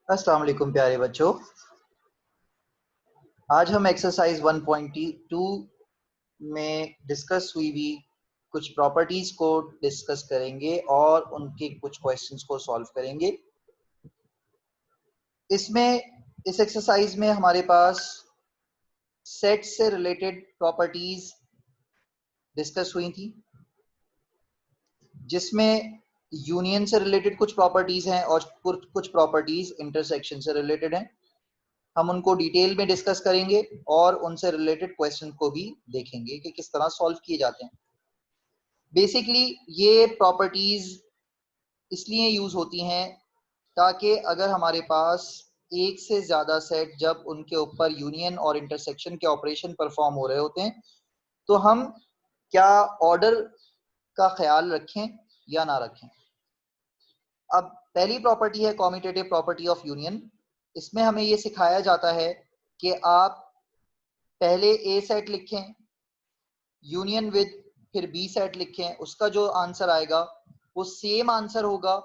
अस्सलाम वालेकुम प्यारे बच्चों। आज हम एक्सरसाइज 1.2 में डिस्कस हुई भी कुछ प्रॉपर्टीज को डिस्कस करेंगे और उनके कुछ क्वेश्चंस को सॉल्व करेंगे। इस एक्सरसाइज में हमारे पास सेट से रिलेटेड प्रॉपर्टीज डिस्कस हुई थी, जिसमें यूनियन से रिलेटेड कुछ प्रॉपर्टीज हैं और कुछ प्रॉपर्टीज इंटरसेक्शन से रिलेटेड हैं। हम उनको डिटेल में डिस्कस करेंगे और उनसे रिलेटेड क्वेश्चन को भी देखेंगे कि किस तरह सॉल्व किए जाते हैं। बेसिकली ये प्रॉपर्टीज इसलिए यूज होती हैं ताकि अगर हमारे पास एक से ज्यादा सेट जब उनके ऊपर यूनियन और इंटरसेक्शन के ऑपरेशन परफॉर्म हो रहे होते हैं तो हम क्या ऑर्डर का ख्याल रखें या ना रखें। अब पहली प्रॉपर्टी है कॉम्यूटेटिव प्रॉपर्टी ऑफ यूनियन। इसमें हमें ये सिखाया जाता है कि आप पहले ए सेट लिखें यूनियन विद, फिर बी सेट लिखें, उसका जो आंसर आएगा वो सेम आंसर होगा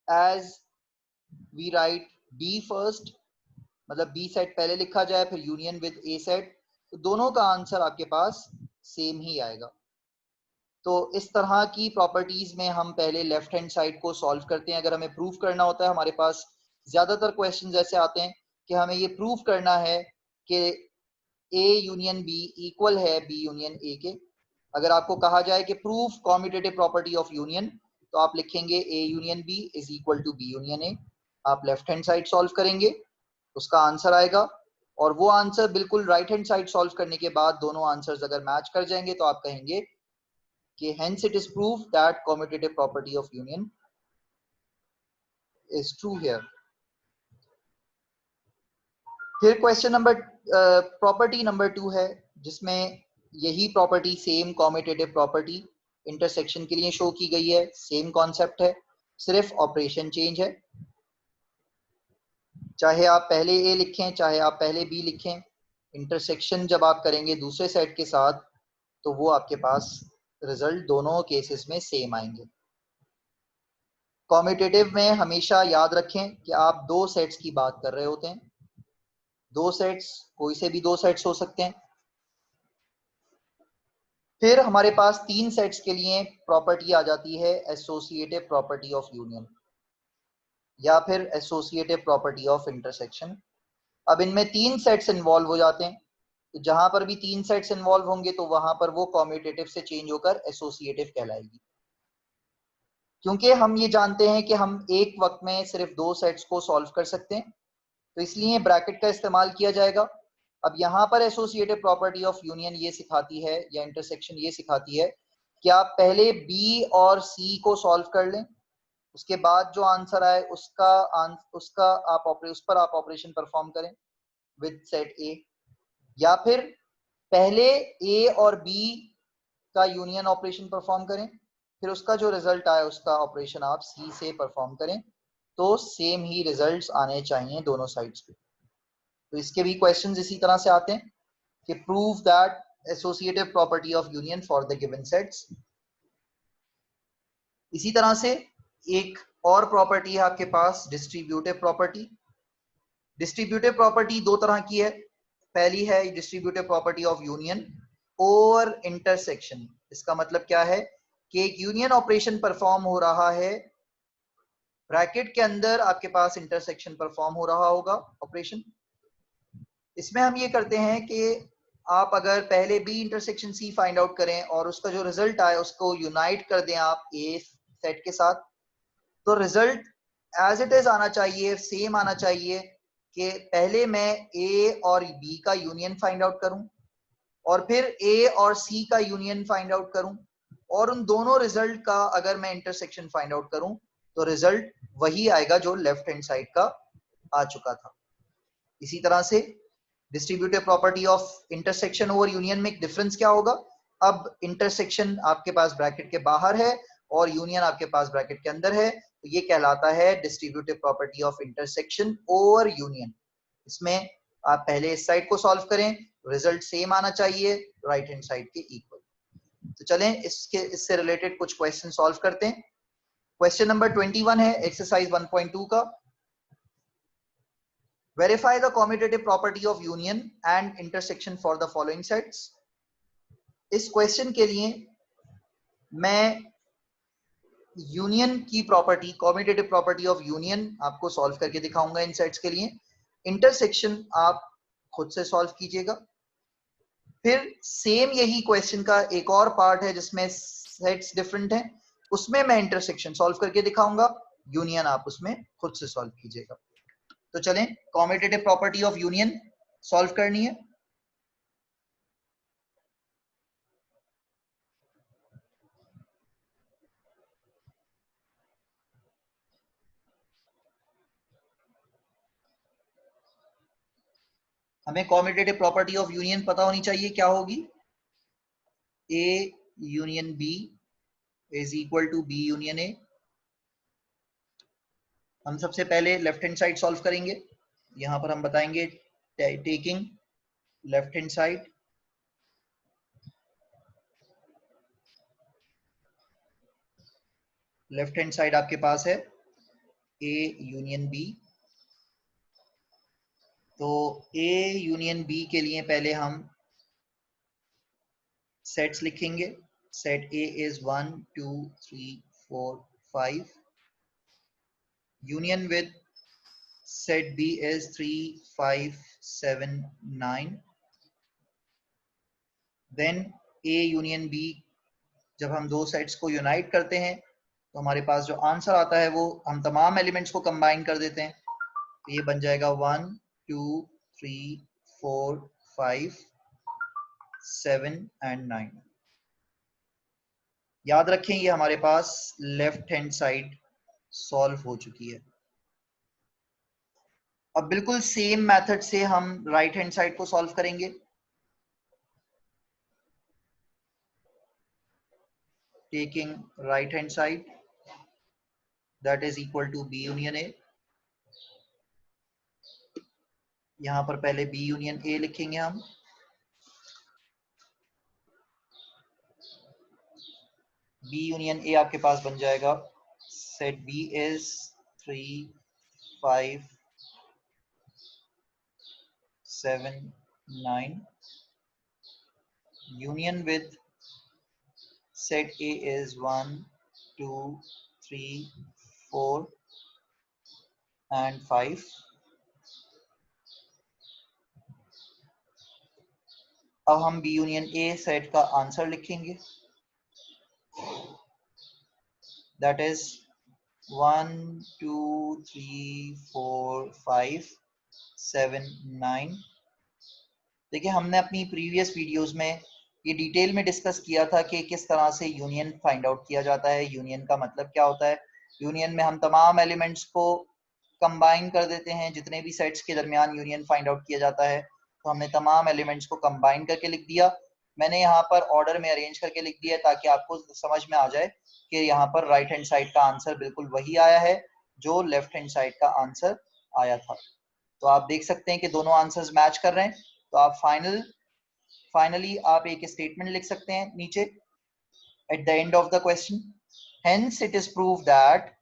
as we write B first, मतलब बी सेट पहले लिखा जाए फिर यूनियन विद ए सेट, तो दोनों का आंसर आपके पास सेम ही आएगा। तो इस तरह की प्रॉपर्टीज में हम पहले लेफ्ट हैंड साइड को सॉल्व करते हैं। अगर हमें प्रूफ करना होता है, हमारे पास ज्यादातर क्वेश्चंस ऐसे आते हैं कि हमें ये प्रूफ करना है कि ए यूनियन बी इक्वल है बी यूनियन ए के। अगर आपको कहा जाए कि proof commutative property of union, तो आप लिखेंगे A union B is equal to B union A. आप लेफ्ट हैंड साइड सॉल्व करेंगे, उसका आंसर आएगा, और वो आंसर बिल्कुल राइट हैंड साइड सॉल्व करने के बाद दोनों आंसर्स अगर मैच कर जाएंगे तो आप कहेंगे कि hence it is proof that commutative property of union is true here। फिर क्वेश्चन नंबर प्रॉपर्टी नंबर 2 है, जिसमें यही property same commutative property intersection के लिए शो की गई है। सेम कॉन्सेप्ट है, सिर्फ ऑपरेशन चेंज है। चाहे आप पहले ए लिखें चाहे आप पहले बी लिखें, इंटरसेक्शन जब आप करेंगे दूसरे सेट के साथ तो वो आपके पास रिजल्ट दोनों केसेस में सेम आएंगे। कॉम्यूटेटिव में हमेशा याद रखें कि आप दो सेट्स की बात कर रहे होते हैं। दो सेट्स, कोई से भी दो सेट्स हो सकते हैं। फिर हमारे पास तीन सेट्स के लिए प्रॉपर्टी आ जाती है एसोसिएटिव प्रॉपर्टी ऑफ यूनियन या फिर एसोसिएटिव प्रॉपर्टी ऑफ इंटरसेक्शन। अब इनमें तीन सेट्स इन्वॉल्व हो जाते हैं, तो जहां पर भी तीन सेट्स इन्वॉल्व होंगे तो वहां पर वो कॉम्यूटेटिव से चेंज होकर एसोसिएटिव कहलाएगी। क्योंकि हम ये जानते हैं कि हम एक वक्त में सिर्फ दो सेट्स को सॉल्व कर सकते हैं, तो इसलिए ब्रैकेट का इस्तेमाल किया जाएगा। अब यहाँ पर एसोसिएटिव प्रॉपर्टी ऑफ यूनियन ये सिखाती है या इंटरसेक्शन ये सिखाती है कि आप पहले बी और सी को सॉल्व कर लें, उसके बाद जो आंसर आए उसका आप उस पर आप ऑपरेशन परफॉर्म करें विद सेट ए, या फिर पहले ए और बी का यूनियन ऑपरेशन परफॉर्म करें, फिर उसका जो रिजल्ट आए उसका ऑपरेशन आप सी से परफॉर्म करें, तो सेम ही रिजल्ट्स आने चाहिए दोनों साइड्स पे। तो इसके भी क्वेश्चंस इसी तरह से आते हैं कि prove that associative property of union for the given sets. इसी तरह से एक और प्रॉपर्टी है आपके पास डिस्ट्रीब्यूटिव प्रॉपर्टी। डिस्ट्रीब्यूटिव प्रॉपर्टी दो तरह की है। पहली है distributive property of union over intersection. इसका मतलब क्या है कि एक यूनियन ऑपरेशन परफॉर्म हो रहा है, ब्रैकेट के अंदर आपके पास इंटरसेक्शन परफॉर्म हो रहा होगा ऑपरेशन। इसमें हम ये करते हैं कि आप अगर पहले B intersection C find out करें और उसका जो रिजल्ट आए उसको यूनाइट कर दें आप ए सेट के साथ, तो रिजल्ट एज इट इज आना चाहिए, सेम आना चाहिए कि पहले मैं ए और बी का यूनियन फाइंड आउट करूं और फिर ए और सी का यूनियन फाइंड आउट करूं, और उन दोनों रिजल्ट का अगर मैं इंटरसेक्शन फाइंड आउट करूं तो रिजल्ट वही आएगा जो लेफ्ट हैंड साइड का आ चुका था। इसी तरह से distributive property of intersection over union में डिफरेंस क्या होगा। अब इंटरसेक्शन आपके पास ब्रैकेट के बाहर है और यूनियन आपके पास ब्रैकेट के अंदर है, तो ये कहलाता है distributive property of intersection over union. इसमें आप पहले इस साइड को सॉल्व करें, रिजल्ट सेम आना चाहिए राइट हैंड साइड के इक्वल। तो चलें इससे रिलेटेड कुछ क्वेश्चन सॉल्व करते हैं। क्वेश्चन नंबर 21 है एक्सरसाइज 1.2 का। Verify the commutative property of union and intersection for the following sets. इस क्वेश्चन के लिए मैं यूनियन की property, commutative property of union आपको सॉल्व करके दिखाऊंगा इन सेट्स के लिए। इंटरसेक्शन आप खुद से सॉल्व कीजिएगा। फिर सेम यही क्वेश्चन का एक और पार्ट है जिसमें सेट्स डिफरेंट हैं, उसमें मैं इंटरसेक्शन सॉल्व करके दिखाऊंगा, यूनियन आप उसमें खुद से सॉल्व कीजिएगा। तो चलें, commutative property of union solve करनी है। हमें कॉम्यूटेटिव प्रॉपर्टी ऑफ यूनियन पता होनी चाहिए, क्या होगी? A union B is equal to B union A. हम सबसे पहले लेफ्ट हैंड साइड सॉल्व करेंगे। यहां पर हम बताएंगे taking left hand side, left hand side आपके पास है ए यूनियन बी। तो ए यूनियन बी के लिए पहले हम सेट्स लिखेंगे। Set A is 1 2 3 4 5, union with set B is 3 5 7 9। Then A union B, जब हम दो सेट्स को यूनाइट करते हैं तो हमारे पास जो आंसर आता है वो हम तमाम एलिमेंट्स को कंबाइन कर देते हैं। तो ये बन जाएगा 1 2 3 4 5 7 एंड 9। याद रखें ये हमारे पास लेफ्ट हैंड साइड सॉल्व हो चुकी है। अब बिल्कुल सेम मेथड से हम राइट हैंड साइड को सॉल्व करेंगे। Taking right hand side, that is equal to B union A. यहां पर पहले बी यूनियन ए लिखेंगे हम। बी यूनियन ए आपके पास बन जाएगा set B is 3 5 7 9, union with set A is 1 2 3 4 and 5। अब हम बी यूनियन ए सेट का आंसर लिखेंगे, दैट इज 1 2 3 4 5 7 9। देखिए, हमने अपनी प्रीवियस वीडियोस में ये डिटेल में डिस्कस किया था कि किस तरह से यूनियन फाइंड आउट किया जाता है, यूनियन का मतलब क्या होता है। यूनियन में हम तमाम एलिमेंट्स को कंबाइन कर देते हैं। जितने भी सेट्स के दरमियान यूनियन फाइंड आउट किया जाता है तो हमने तमाम एलिमेंट्स को कंबाइन करके लिख दिया। मैंने यहाँ पर ऑर्डर में अरेंज करके लिख दिया ताकि आपको समझ में आ जाए कि यहाँ पर राइट हैंड साइड का आंसर बिल्कुल वही आया है जो लेफ्ट हैंड साइड का आंसर आया था। तो आप देख सकते हैं कि दोनों आंसर्स मैच कर रहे हैं। तो आप फाइनली आप एक स्टेटमेंट लिख सकते हैं नीचे at the end of the question, hence it is prove that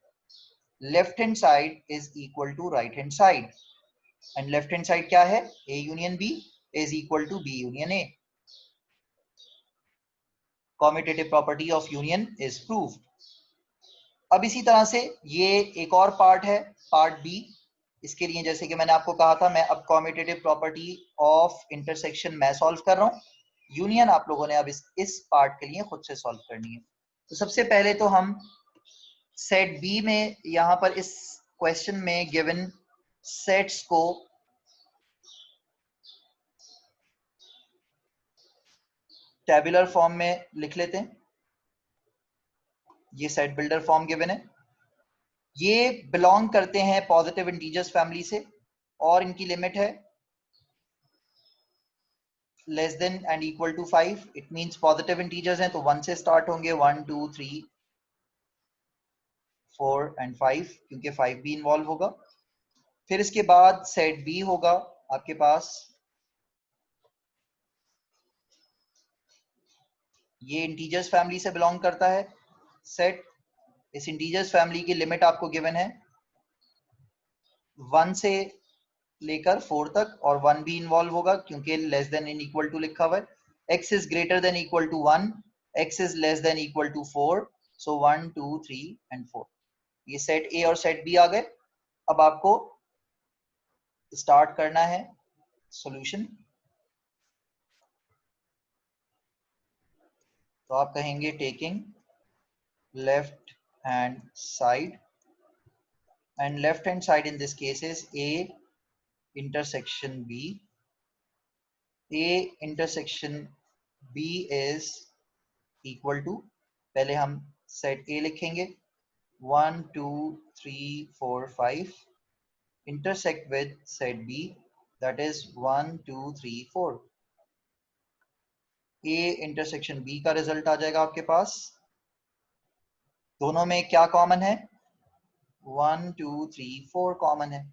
left hand side is equal to right hand side. And left hand side क्या है? A union B is equal to B union A. Commutative property of union is proved. अब इसी तरह से ये एक और part है, पार्ट बी। इसके लिए जैसे कि मैंने आपको कहा था, मैं अब कॉम्यूटेटिव प्रॉपर्टी ऑफ इंटरसेक्शन मैं सॉल्व कर रहा हूँ। यूनियन आप लोगों ने अब इस पार्ट के लिए खुद से सॉल्व करनी है। तो सबसे पहले तो हम सेट बी में, यहां पर इस क्वेश्चन में गिवन सेट्स को टेबुलर फॉर्म में लिख लेते हैं। ये सेट बिल्डर फॉर्म गिवन है। ये बिलोंग करते हैं पॉजिटिव इंटीजर्स फैमिली से और इनकी लिमिट है less than and equal to 5। It means positive integers हैं तो 1 से स्टार्ट होंगे, 1 2 3 4 एंड 5, क्योंकि 5 भी इन्वॉल्व होगा। फिर इसके बाद सेट बी होगा आपके पास, ये इंटीजर्स फैमिली से बिलोंग करता है सेट। इस इंटीजर्स फैमिली की लिमिट आपको गिवन है 1 से लेकर 4 तक, और 1 भी इन्वॉल्व होगा क्योंकि less than in equal to लिखा हुआ है. x is greater than equal to 1, x is less than equal to 4, so 1 2 3 and 4. ये सेट ए और सेट बी आ गए. अब आपको स्टार्ट करना है सॉल्यूशन. तो आप कहेंगे taking left hand side, and left hand side in this case is A intersection B. A intersection B is equal to, पहले हम set A लिखेंगे 1 2 3 4 5 intersect with set B, that is 1 2 3 4. A intersection B का result आ जाएगा आपके पास. दोनों में क्या common है? 1 2 3 4 कॉमन है.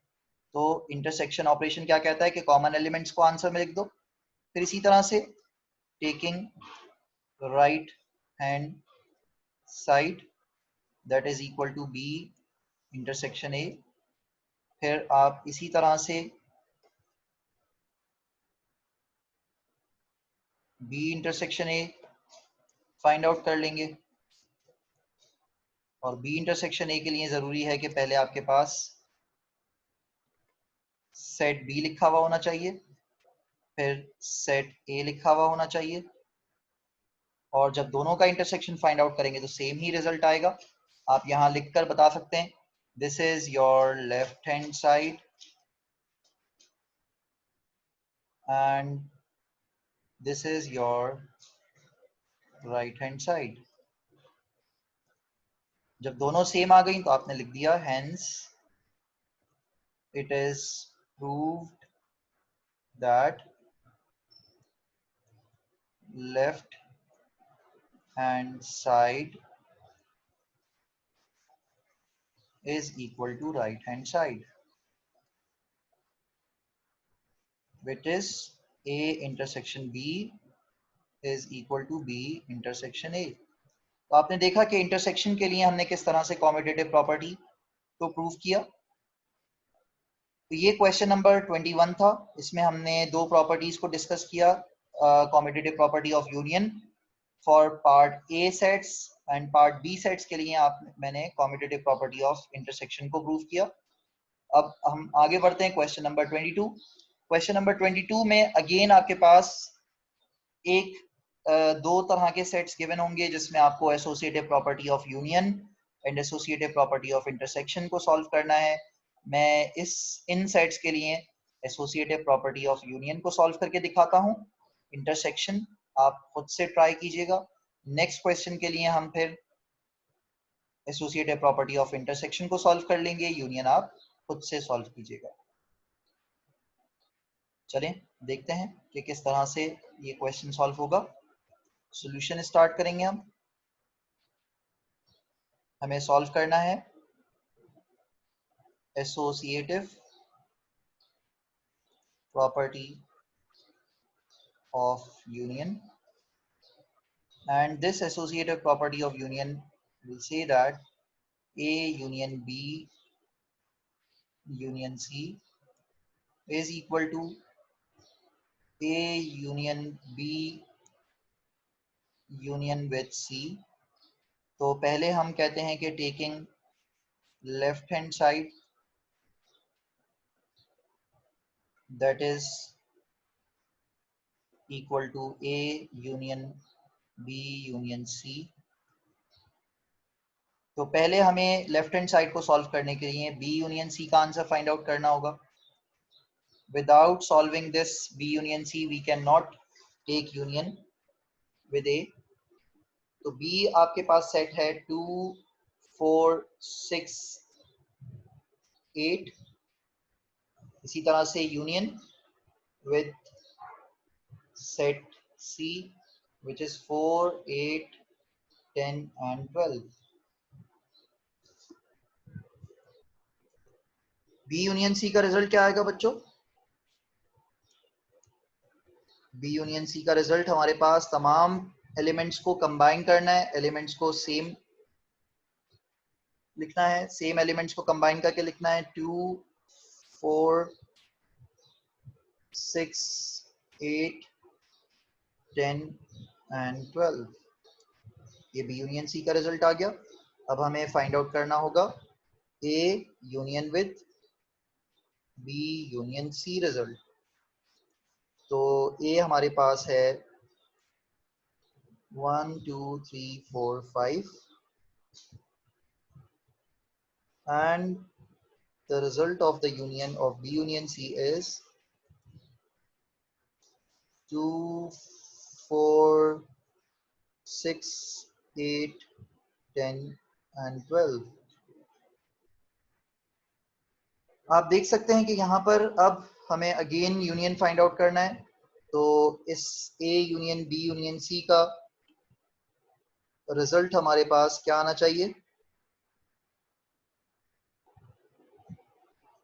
तो इंटरसेक्शन ऑपरेशन क्या कहता है कि कॉमन एलिमेंट्स को आंसर में लिख दो. फिर इसी तरह से taking right hand side, that is equal to B intersection A. फिर आप इसी तरह से B intersection A find out कर लेंगे. और बी इंटरसेक्शन ए के लिए जरूरी है कि पहले आपके पास सेट बी लिखा हुआ होना चाहिए, फिर सेट ए लिखा हुआ होना चाहिए, और जब दोनों का इंटरसेक्शन फाइंड आउट करेंगे तो सेम ही रिजल्ट आएगा. आप यहां लिखकर बता सकते हैं this is your left hand side and this is your right hand side. जब दोनों सेम आ गई तो आपने लिख दिया hence it is proved that left hand side is equal to right hand side, which is A intersection B is equal to B intersection A. तो आपने देखा कि इंटरसेक्शन के लिए हमने किस तरह से कॉम्यूटेटिव प्रॉपर्टी को प्रूव किया. तो ये क्वेश्चन नंबर 21 था. इसमें हमने दो प्रॉपर्टीज को डिस्कस किया. Commutative property of union for part A sets and part B sets के लिए मैंने कॉम्यूटेटिव प्रॉपर्टी ऑफ इंटरसेक्शन को प्रूव किया. अब हम आगे बढ़ते हैं क्वेश्चन नंबर 22. क्वेश्चन नंबर 22 में अगेन आपके पास एक दो तरह के सेट्स गिवन होंगे जिसमें आपको associative property of union and associative property of intersection को सॉल्व करना है. मैं इन सेट्स के लिए एसोसिएटिव प्रॉपर्टी ऑफ यूनियन को सॉल्व करके दिखाता हूं. इंटरसेक्शन आप खुद से ट्राई कीजिएगा. नेक्स्ट क्वेश्चन के लिए हम फिर एसोसिएटिव प्रॉपर्टी ऑफ इंटरसेक्शन को सॉल्व कर लेंगे. यूनियन आप खुद से सॉल्व कीजिएगा. चलें देखते हैं कि किस तरह से ये क्वेश्चन सॉल्व होगा. सॉल्यूशन स्टार्ट करेंगे हम. हमें सॉल्व करना है associative property of union, and this associative property of union will say that A union B union C is equal to A union B union with C. तो पहले हम कहते हैं कि taking left hand side, that is equal to A union B union C. तो पहले हमें left hand side को सॉल्व करने के लिए B यूनियन C का आंसर फाइंड आउट करना होगा. Without solving this B union C we cannot take union with A. तो B आपके पास सेट है 2 4 6 8. इसी तरह से union with set C which is 4 8 10 and 12. B union C का रिजल्ट क्या आएगा बच्चों? B यूनियन C का रिजल्ट हमारे पास तमाम एलिमेंट्स को कंबाइन करना है. एलिमेंट्स को सेम लिखना है. सेम एलिमेंट्स को कंबाइन करके लिखना है 2 4 6, 8, 10 एंड 12। ये बी यूनियन सी का रिजल्ट आ गया। अब हमें फाइंड आउट करना होगा A union with B union C result. तो ए हमारे पास है 1 2 3 4 5 and the result of the union of B union C is 2, 4, 6, 8, 10 and 12। आप देख सकते हैं कि यहाँ पर अब हमें अगेन यूनियन फाइंड आउट करना है। तो इस A union B union C का रिजल्ट हमारे पास क्या आना चाहिए?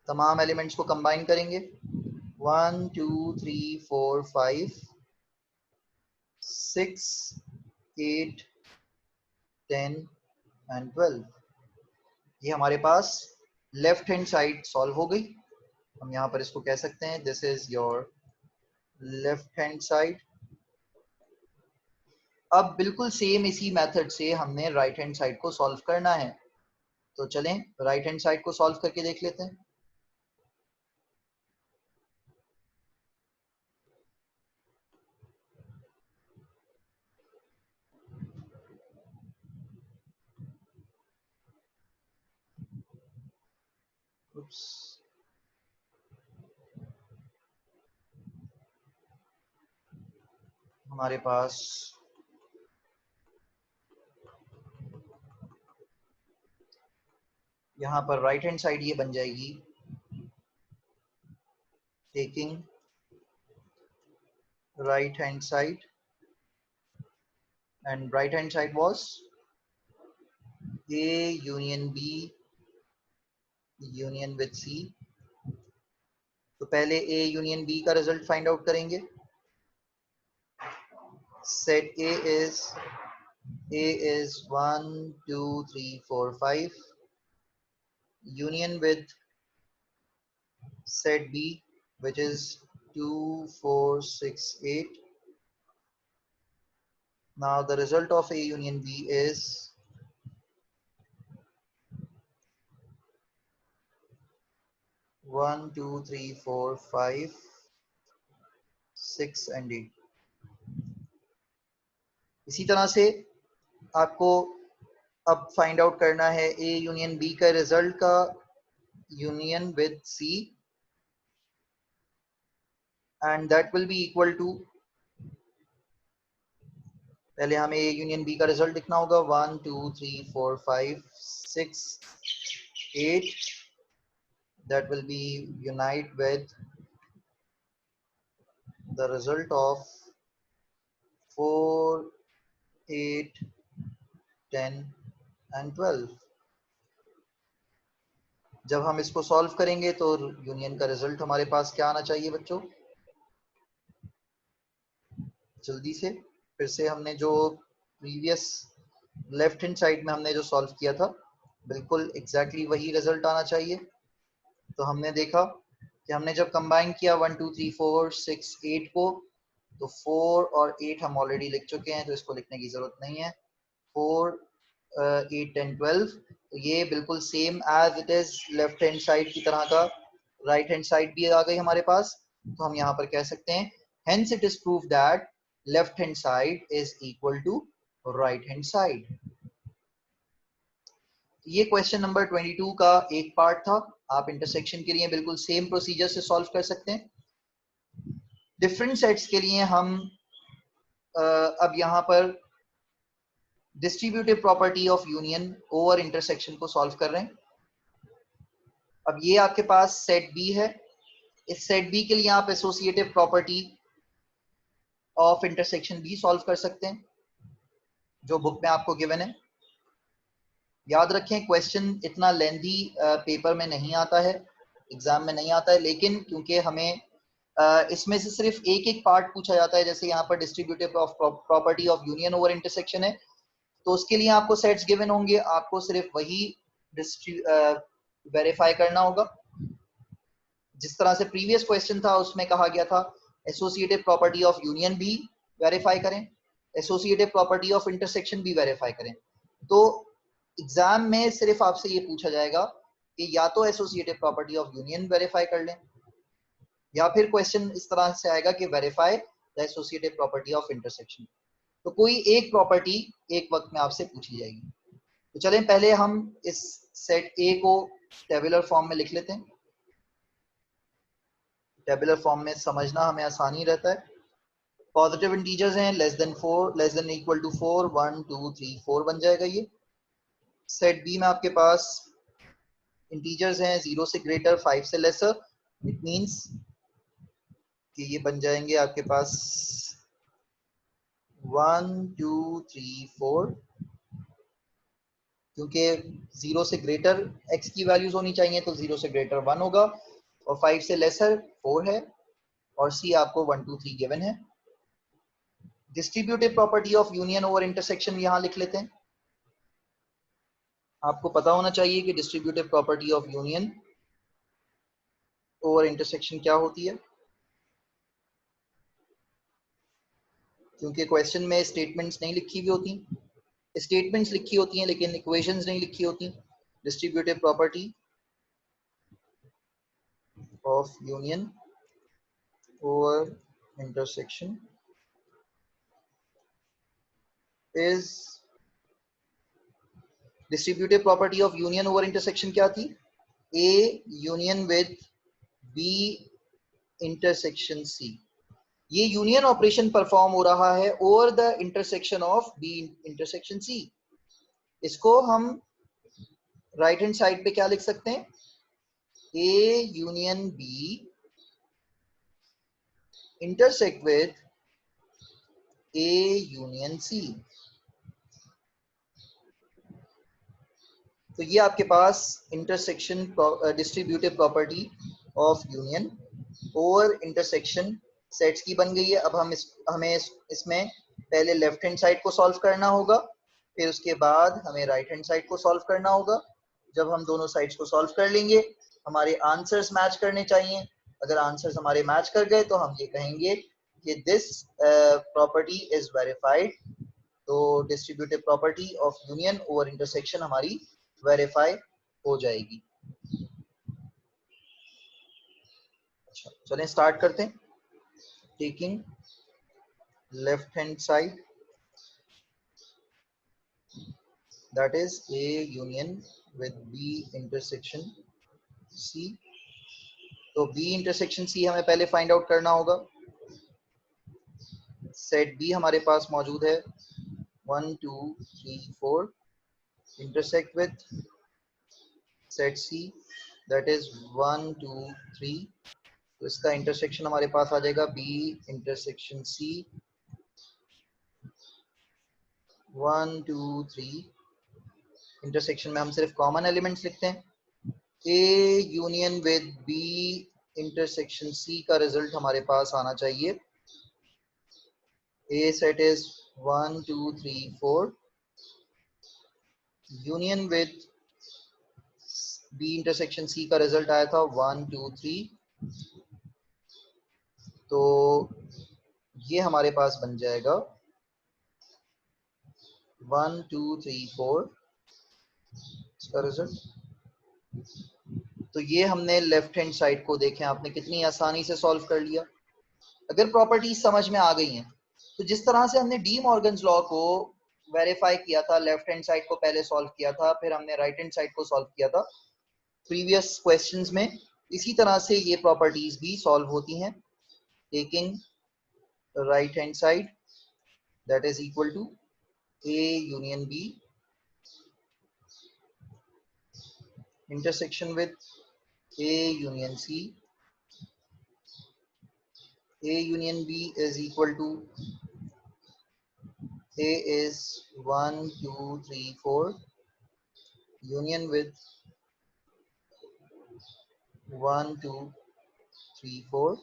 तमाम एलिमेंट्स को कंबाइन करेंगे। 1 2 3 4 5 6 8 10 एंड 12। ये हमारे पास लेफ्ट हैंड साइड सॉल्व हो गई। हम यहाँ पर इसको कह सकते हैं this is your left hand side. अब बिल्कुल सेम इसी मेथड से हमने राइट हैंड साइड को सॉल्व करना है। तो चलें राइट हैंड साइड को सॉल्व करके देख लेते हैं। Oops. हमारे पास यहाँ पर राइट हैंड साइड ये बन जाएगी taking right hand side, and right hand side was A union B union with C। तो पहले A union B का रिजल्ट फाइंड आउट करेंगे। Set A is 1 2 3 4 5 union with set B which is 2 4 6 8। now the result of A union B is 1 2 3 4 5 6 and 8। इसी तरह से आपको अब find out करना है ए यूनियन बी का रिजल्ट का union with C and that will be equal to, पहले हमें ए यूनियन बी का रिजल्ट लिखना होगा 1 2 3 4 5 6 8 that will be unite with the result of 4 8 10 and 12। जब हम इसको सॉल्व करेंगे तो यूनियन का रिजल्ट हमारे पास क्या आना चाहिए बच्चों? जल्दी से फिर से हमने जो प्रीवियस लेफ्ट हैंड साइड में हमने जो सॉल्व किया था बिल्कुल एग्जैक्टली वही रिजल्ट आना चाहिए। तो हमने देखा कि हमने जब कंबाइन किया 1 2 3 4 6 8 को, तो 4 और 8 हम ऑलरेडी लिख चुके हैं तो इसको लिखने की जरूरत नहीं है। 4 8 10 12, तो ये बिल्कुल same as it is left hand side की तरह का राइट हैंड साइड भी आ गई हमारे पास। तो हम यहाँ पर कह सकते हैं hence it is proved that left hand side is equal to right hand side। ये क्वेश्चन नंबर 22 का एक पार्ट था। आप इंटरसेक्शन के लिए बिल्कुल सेम प्रोसीजर से सॉल्व कर सकते हैं। डिफरेंट सेट्स के लिए हम अब यहाँ पर distributive property of union over intersection को सॉल्व कर रहे हैं। अब ये आपके पास सेट बी है। इस सेट बी के लिए आप एसोसिएटिव प्रॉपर्टी ऑफ इंटरसेक्शन भी सॉल्व कर सकते हैं जो बुक में आपको गिवन है। याद रखें क्वेश्चन इतना लेंथी पेपर में नहीं आता है, एग्जाम में नहीं आता है, लेकिन क्योंकि हमें इसमें से सिर्फ एक एक पार्ट पूछा जाता है, जैसे यहाँ पर distributive of property of union over intersection है, तो उसके लिए आपको सेट्स गिवन होंगे, आपको सिर्फ वही वेरीफाई करना होगा। जिस तरह से प्रीवियस क्वेश्चन था उसमें कहा गया था एसोसिएटिव प्रॉपर्टी ऑफ यूनियन भी वेरीफाई करें, एसोसिएटिव प्रॉपर्टी ऑफ इंटरसेक्शन भी वेरीफाई करें। तो एग्जाम में सिर्फ आपसे ये पूछा जाएगा कि या तो associative property of union verify कर लें, या फिर क्वेश्चन इस तरह से आएगा कि verify the associative property of intersection. तो कोई एक प्रॉपर्टी एक वक्त में आपसे पूछी जाएगी। तो चलें पहले हम इस सेट ए को टेबुलर फॉर्म में लिख लेते हैं। टेबुलर फॉर्म में समझना हमें आसानी रहता है। पॉजिटिव इंटीजर्स हैं less than 4, less than equal to 4, 1 2 3 4 बन जाएगा ये। सेट बी में आपके पास इंटीजर्स हैं 0 से ग्रेटर 5 से लेसर, इट मींस कि ये बन जाएंगे आपके पास 1 2 3 4, क्योंकि 0 से ग्रेटर x की वैल्यूज होनी चाहिए तो 0 से ग्रेटर 1 होगा, और 5 से लेसर 4 है, और सी आपको 1 2 3 गिवन है। Distributive property of union over intersection यहां लिख लेते हैं। आपको पता होना चाहिए कि distributive property of union over intersection क्या होती है, क्योंकि क्वेश्चन में स्टेटमेंट्स नहीं लिखी हुई होती, स्टेटमेंट्स लिखी होती हैं लेकिन इक्वेशंस नहीं लिखी होती। Distributive property of union over intersection is, distributive property of union over intersection क्या थी, A union with B intersection C. ये यूनियन ऑपरेशन परफॉर्म हो रहा है over the intersection of B intersection C. इसको हम राइट हैंड साइड पे क्या लिख सकते हैं, A union B intersect with A union C. तो ये आपके पास intersection distributive property of union over intersection sets की बन गई है। अब हमें इसमें पहले लेफ्ट हैंड साइड को सॉल्व करना होगा, फिर उसके बाद हमें राइट हैंड साइड को सॉल्व करना होगा। जब हम दोनों साइड्स को सॉल्व कर लेंगे हमारे आंसर्स मैच करने चाहिए। अगर आंसर्स हमारे मैच कर गए तो हम ये कहेंगे कि दिस प्रॉपर्टी इज वेरीफाइड। तो distributive property of union over intersection हमारी वेरीफाई हो जाएगी। अच्छा चलें स्टार्ट करते हैं। Taking left hand side, that is A union with B intersection C। तो B intersection C हमें पहले फाइंड आउट करना होगा। सेट B हमारे पास मौजूद है 1 2 3 4 intersect with set C that is 1 2 3। तो इसका इंटरसेक्शन हमारे पास आ जाएगा B इंटरसेक्शन C 1 2 3। इंटरसेक्शन में हम सिर्फ कॉमन एलिमेंट्स लिखते हैं। A union with B intersection C का रिजल्ट हमारे पास आना चाहिए। A set is 1 2 3 4, union with B intersection C का रिजल्ट आया था 1 2 3। तो ये हमारे पास बन जाएगा 1 2 3 4 इसका रिजल्ट। तो ये हमने लेफ्ट हैंड साइड को देखें आपने कितनी आसानी से सॉल्व कर लिया। अगर प्रॉपर्टीज समझ में आ गई हैं तो जिस तरह से हमने डी मॉर्गन्स लॉ को वेरीफाई किया था, लेफ्ट हैंड साइड को पहले सॉल्व किया था फिर हमने राइट हैंड साइड को सॉल्व किया था प्रीवियस क्वेश्चंस में, इसी तरह से ये प्रॉपर्टीज भी सॉल्व होती हैं। Taking right hand side that is equal to A union B intersection with A union C, A union B is equal to A is 1 2 3 4 union with 1 2 3 4।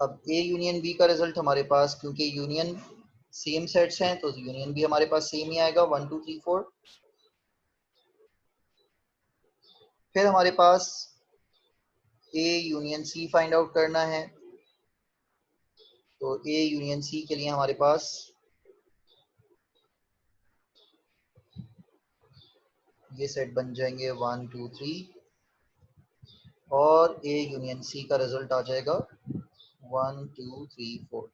अब A यूनियन B का result हमारे पास, क्योंकि union same sets हैं तो union भी हमारे पास same ही आएगा 1 2 3 4। फिर हमारे पास A union C find out करना है। तो ए यूनियन सी के लिए हमारे पास ये सेट बन जाएंगे 1 2 3 और ए यूनियन सी का रिजल्ट आ जाएगा 1 2 3 4।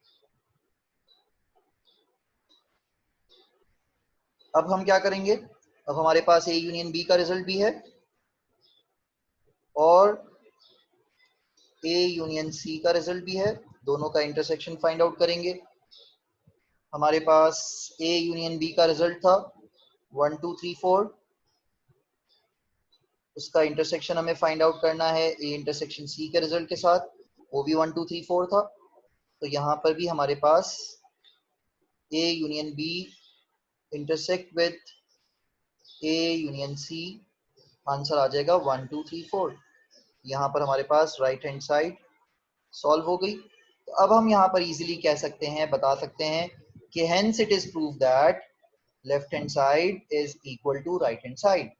अब हम क्या करेंगे, अब हमारे पास ए यूनियन बी का रिजल्ट भी है और ए यूनियन सी का रिजल्ट भी है, दोनों का इंटरसेक्शन फाइंड आउट करेंगे। हमारे पास ए यूनियन बी का रिजल्ट था 1 2 3 4, उसका इंटरसेक्शन हमें फाइंड आउट करना है ए इंटरसेक्शन सी के रिजल्ट के साथ, वो भी 1 2 3 4 था। तो यहाँ पर भी हमारे पास A union B intersect with A union C, answer आ जाएगा 1 2 3 4। यहाँ पर हमारे पास राइट हैंड साइड सॉल्व हो गई। तो अब हम यहाँ पर इजीली कह सकते हैं, बता सकते हैं कि hence it is prove that left hand side is equal to right hand side.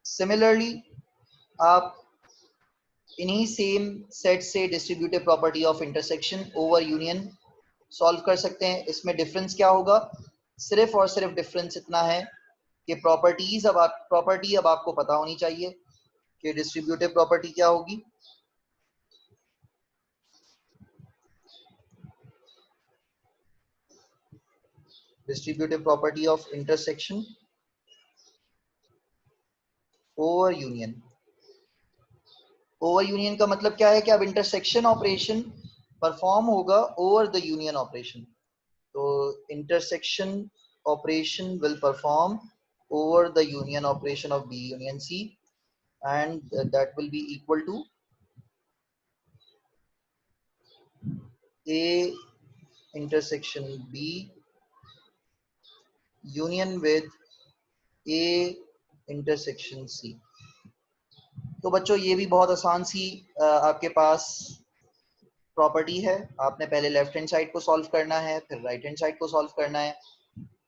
Similarly आप इन्हीं सेम सेट से distributive property of intersection over union solve कर सकते हैं। इसमें डिफरेंस क्या होगा, सिर्फ और सिर्फ डिफरेंस इतना है कि प्रॉपर्टी अब आपको पता होनी चाहिए कि डिस्ट्रीब्यूटिव प्रॉपर्टी क्या होगी। Distributive property of intersection over union. Over union का मतलब क्या है कि अब इंटरसेक्शन ऑपरेशन परफॉर्म होगा ओवर द यूनियन ऑपरेशन। तो intersection operation will perform over the union operation of B union C and that will be equal to A intersection B union with A intersection C। तो बच्चों ये भी बहुत आसान सी आपके पास property है। आपने पहले लेफ्ट हैंड साइड को सॉल्व करना है, फिर राइट हैंड साइड को सॉल्व करना है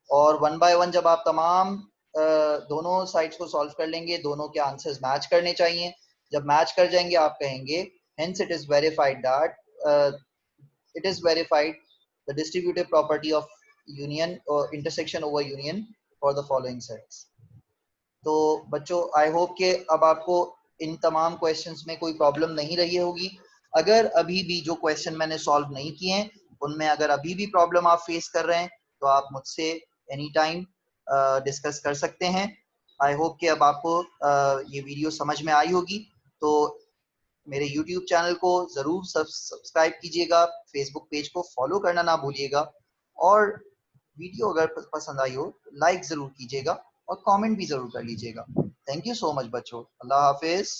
और वन बाय वन जब आप तमाम दोनों साइड्स को सॉल्व कर लेंगे, दोनों के आंसर्स मैच करने चाहिए। जब मैच कर जाएंगे आप कहेंगे hence it is verified that it is verified the distributive property of union or intersection over union for the following sets। तो बच्चों आई होप कि अब आपको इन तमाम क्वेश्चंस में कोई प्रॉब्लम नहीं रही होगी। अगर अभी भी जो क्वेश्चन मैंने सॉल्व नहीं किए हैं उनमें अगर अभी भी प्रॉब्लम आप फेस कर रहे हैं तो आप मुझसे एनी टाइम डिस्कस कर सकते हैं। आई होप कि अब आपको ये वीडियो समझ में आई होगी। तो मेरे YouTube चैनल को जरूर सब्सक्राइब कीजिएगा, फेसबुक पेज को फॉलो करना ना भूलिएगा और वीडियो अगर पसंद आई हो लाइक जरूर कीजिएगा और कमेंट भी जरूर कर लीजिएगा। थैंक यू सो मच बच्चों, अल्लाह हाफिज।